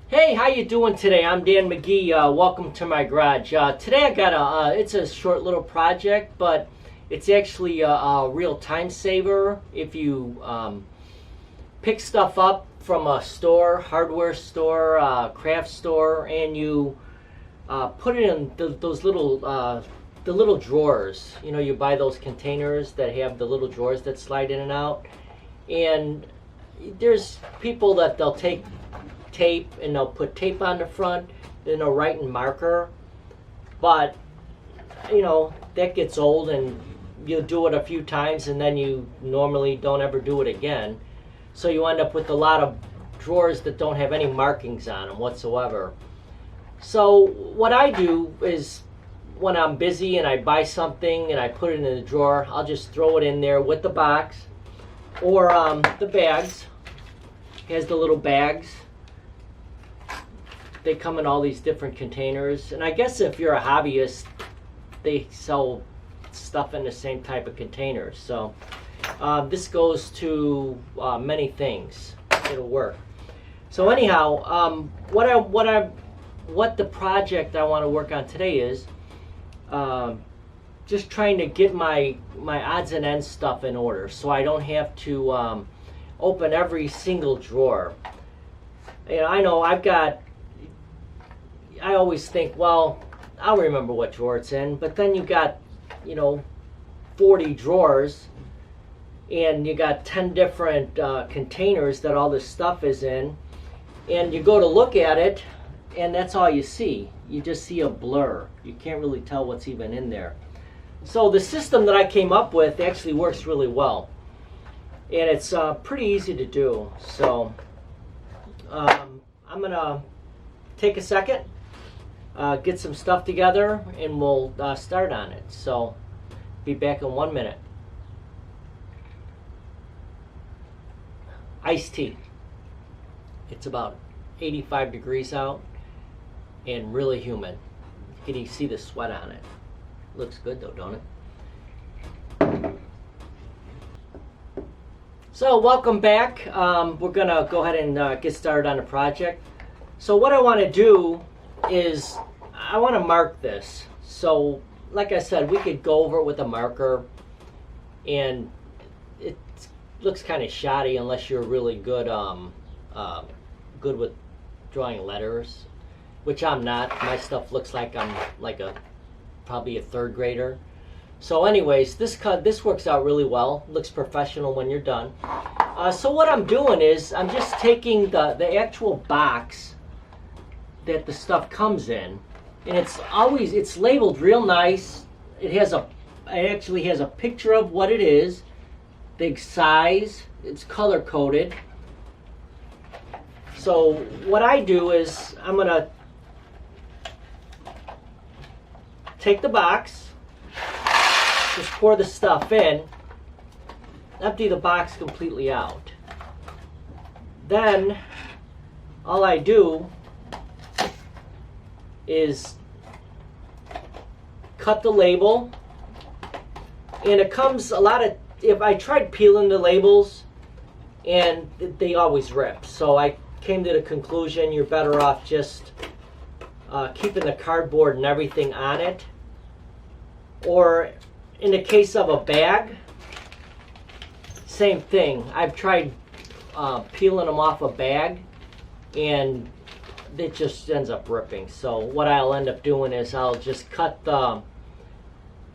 Hey, how you doing today? I'm Dan McGee. Welcome to my garage. Today I got it's a short little project, but it's actually a real time saver if you pick stuff up from a store, hardware store, craft store, and you put it in those little the little drawers. You know, you buy those containers that have the little drawers that slide in and out, and there's people that they'll take tape and they'll put tape on the front, then they'll write in marker, but you know that gets old and you'll do it a few times and then you normally don't ever do it again, so you end up with a lot of drawers that don't have any markings on them whatsoever. So what I do is when I'm busy and I buy something and I put it in the drawer, I'll just throw it in there with the box or the bags. It has the little bags. They come in all these different containers, and I guess if you're a hobbyist, they sell stuff in the same type of containers. So this goes to many things. It'll work. So anyhow, what the project I want to work on today is just trying to get my odds and ends stuff in order, so I don't have to open every single drawer. You know, I know I always think, well, I'll remember what drawer it's in, but then you got, 40 drawers, and you got 10 different containers that all this stuff is in, and you go to look at it, and that's all you see. You just see a blur. You can't really tell what's even in there. So the system that I came up with actually works really well, and it's pretty easy to do. So I'm going to take a second, get some stuff together, and we'll start on it. So be back in 1 minute. Iced tea. It's about 85 degrees out and really humid. Can you see the sweat on it? Looks good though, don't it? So welcome back. We're gonna go ahead and get started on the project. So what I want to do is I want to mark this. So like I said, we could go over it with a marker, and it looks kind of shoddy unless you're really good good with drawing letters, which I'm not. My stuff looks like I'm like probably a third grader. So anyways, this works out really well. Looks professional when you're done. So what I'm doing is I'm just taking the actual box that the stuff comes in, and it's labeled real nice. It actually has a picture of what it is, big size, it's color coded. So what I do is I'm gonna take the box, just pour the stuff in, empty the box completely out. Then all I do is cut the label, and it comes if I tried peeling the labels and they always rip, so I came to the conclusion you're better off just keeping the cardboard and everything on it. Or in the case of a bag, same thing. I've tried peeling them off a bag and it just ends up ripping. So what I'll end up doing is I'll just cut the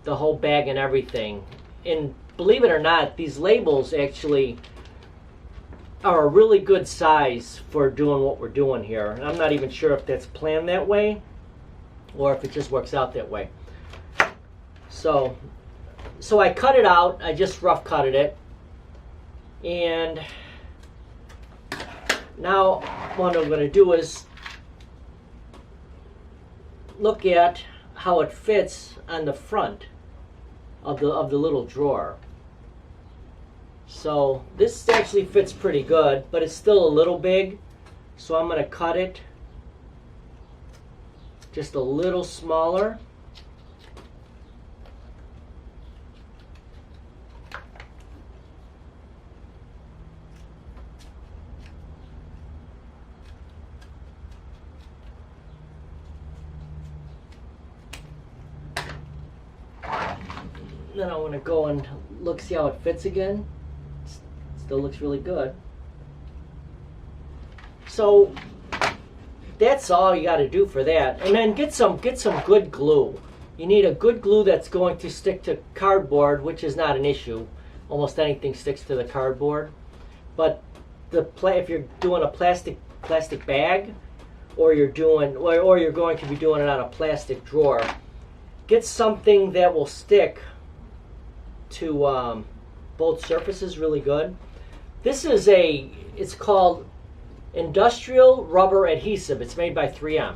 whole bag and everything. And believe it or not, these labels actually are a really good size for doing what we're doing here. And I'm not even sure if that's planned that way or if it just works out that way. So I cut it out. I just rough cutted it. And now what I'm going to do is look at how it fits on the front of the little drawer. So this actually fits pretty good, but it's still a little big, so I'm going to cut it just a little smaller. Then I want to go and look, see how it fits again. Still looks really good. So that's all you got to do for that. And then get some good glue. You need a good glue that's going to stick to cardboard, which is not an issue. Almost anything sticks to the cardboard. But if you're doing a plastic bag, or you're going to be doing it on a plastic drawer, get something that will stick to both surfaces really good. This is it's called Industrial Rubber Adhesive. It's made by 3M,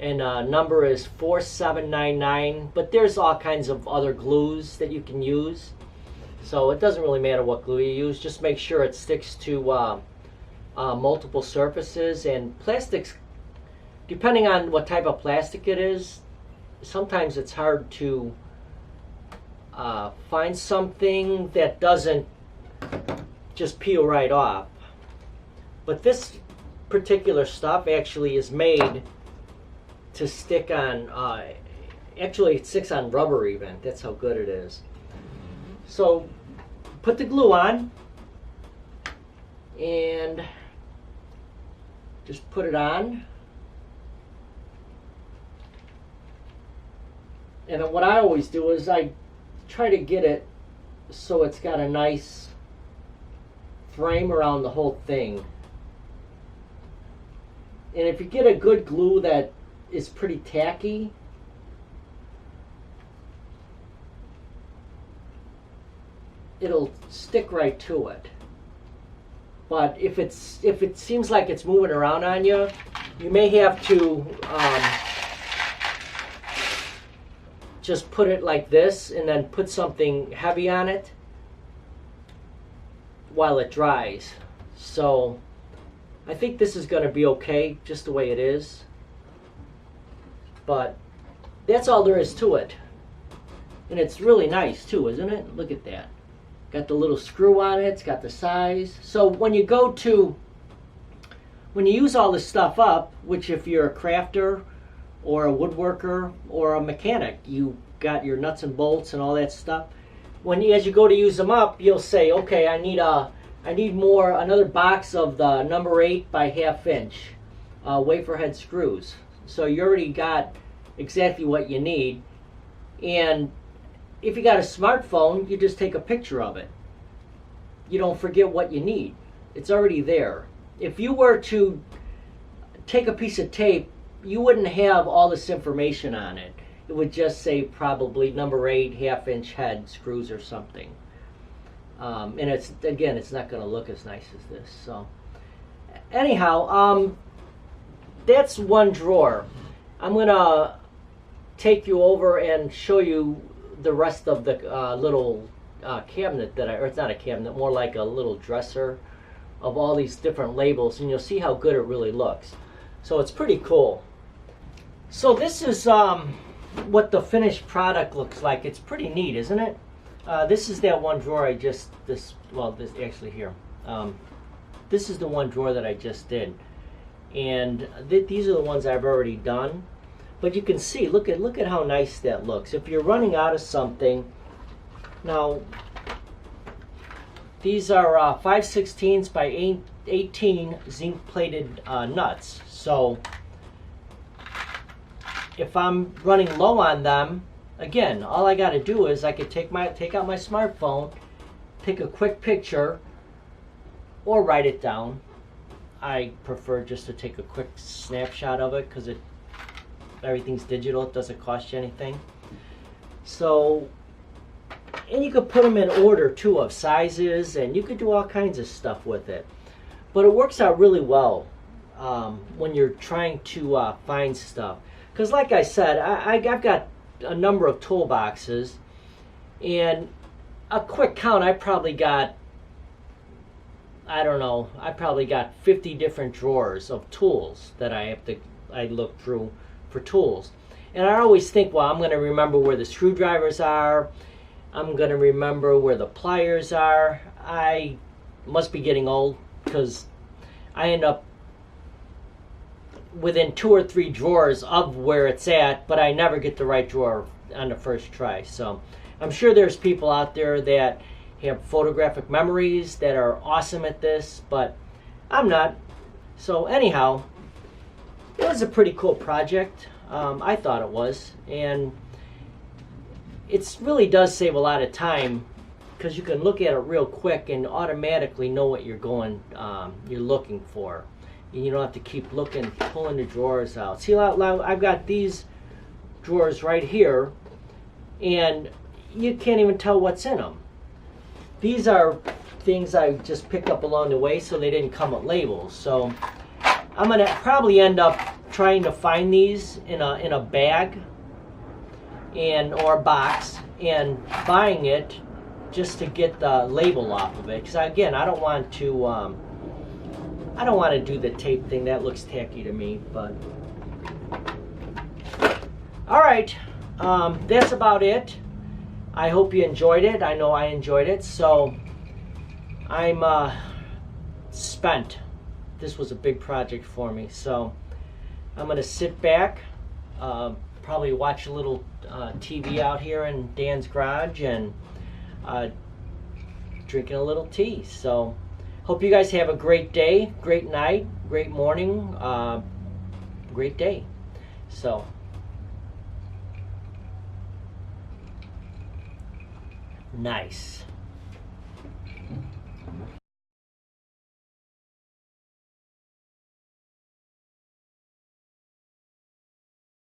and number is 4799. But there's all kinds of other glues that you can use, so it doesn't really matter what glue you use. Just make sure it sticks to multiple surfaces. And plastics, depending on what type of plastic it is, sometimes it's hard to find something that doesn't just peel right off. But this particular stuff actually is made to stick on, actually it sticks on rubber even. That's how good it is. So put the glue on and just put it on. And what I always do is I try to get it so it's got a nice frame around the whole thing. And if you get a good glue that is pretty tacky, it'll stick right to it. But if it seems like it's moving around on you, you may have to just put it like this and then put something heavy on it while it dries. So I think this is going to be okay just the way it is. But that's all there is to it. And it's really nice too, isn't it? Look at that. Got the little screw on it, it's got the size. So when you use all this stuff up, which if you're a crafter or a woodworker or a mechanic, you got your nuts and bolts and all that stuff. As you go to use them up, you'll say, okay, I need another box of the number 8 by 1/2 inch wafer head screws. So you already got exactly what you need. And if you got a smartphone, you just take a picture of it. You don't forget what you need. It's already there. If you were to take a piece of tape, you wouldn't have all this information on it. It would just say probably number 8 1/2 inch head screws or something. And it's not going to look as nice as this. So anyhow, that's one drawer. I'm going to take you over and show you the rest of the little cabinet or it's not a cabinet, more like a little dresser of all these different labels, and you'll see how good it really looks. So it's pretty cool. So this is what the finished product looks like. It's pretty neat, isn't it? This is that one drawer this actually here. This is the one drawer that I just did, and these are the ones I've already done. But you can see, look at how nice that looks. If you're running out of something, now these are 5/16 by 18 zinc plated nuts. So if I'm running low on them, again, all I got to do is I could take out my smartphone, take a quick picture, or write it down. I prefer just to take a quick snapshot of it because everything's digital. It doesn't cost you anything. So, and you could put them in order too of sizes, and you could do all kinds of stuff with it. But it works out really well when you're trying to find stuff. Because like I said, I've got a number of toolboxes, and a quick count, I probably got 50 different drawers of tools that I look through for tools. And I always think, well, I'm going to remember where the screwdrivers are. I'm going to remember where the pliers are. I must be getting old because I end up within 2 or 3 drawers of where it's at, but I never get the right drawer on the first try. So I'm sure there's people out there that have photographic memories that are awesome at this, but I'm not. So anyhow, it was a pretty cool project. I thought it was, and it really does save a lot of time because you can look at it real quick and automatically know what you're looking for. And you don't have to keep looking, pulling the drawers out. See, I've got these drawers right here, and you can't even tell what's in them. These are things I just picked up along the way, so they didn't come with labels. So I'm gonna probably end up trying to find these in a bag or box and buying it just to get the label off of it. Because again, I don't want to do the tape thing. That looks tacky to me. But all right, that's about it. I hope you enjoyed it. I know I enjoyed it. So I'm spent. This was a big project for me. So I'm gonna sit back, probably watch a little TV out here in Dan's garage, and drinking a little tea. So hope you guys have a great day, great night, great morning, great day. So nice.